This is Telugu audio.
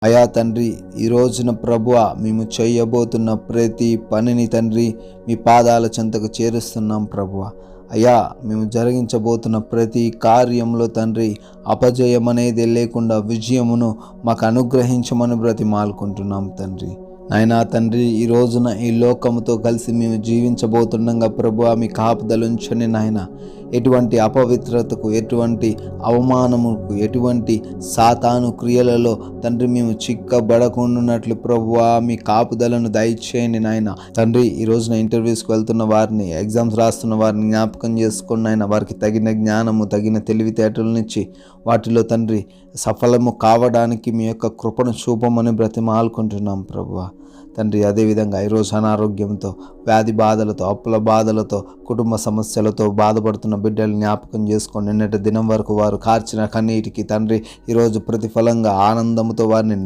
అయా తండ్రి, ఈ రోజున ప్రభువా మేము చేయబోతున్న ప్రతి పనిని తండ్రి మీ పాదాల చెంతకు చేరుస్తున్నాం ప్రభువా. అయ్యా, మేము జరిగించబోతున్న ప్రతి కార్యంలో తండ్రి అపజయం అనేది లేకుండా విజయమును మాకు అనుగ్రహించమని బ్రతిమాలుకుంటున్నాం తండ్రి. నాయనా తండ్రి, ఈ రోజున ఈ లోకముతో కలిసి మేము జీవించబోతుండగా ప్రభువా మీ కాపుదలుంచని నాయన, ఎటువంటి అపవిత్రతకు, ఎటువంటి అవమానముకు, ఎటువంటి సాతాను క్రియలలో తండ్రి మేము చిక్కబడకుండాన్నట్లు ప్రభువా మీ కాపుదలను దయచేయండి నాయన. తండ్రి, ఈ రోజున ఇంటర్వ్యూస్కి వెళ్తున్న వారిని, ఎగ్జామ్స్ రాస్తున్న వారిని జ్ఞాపకం చేసుకుని నాయన, వారికి తగిన జ్ఞానము, తగిన తెలివితేటలనిచ్చి వాటిలో తండ్రి సఫలము కావడానికి మీ యొక్క కృపను చూపమని బ్రతిమాలుకుంటున్నాం ప్రభువా. తండ్రి, అదేవిధంగా ఈరోజు అనారోగ్యంతో, వ్యాధి బాధలతో, అప్పుల బాధలతో, కుటుంబ సమస్యలతో బాధపడుతున్న బిడ్డలు జ్ఞాపకం చేసుకొని నిన్నటి దినం వరకు వారు కార్చిన కన్నీటికి తండ్రి ఈరోజు ప్రతిఫలంగా ఆనందంతో వారిని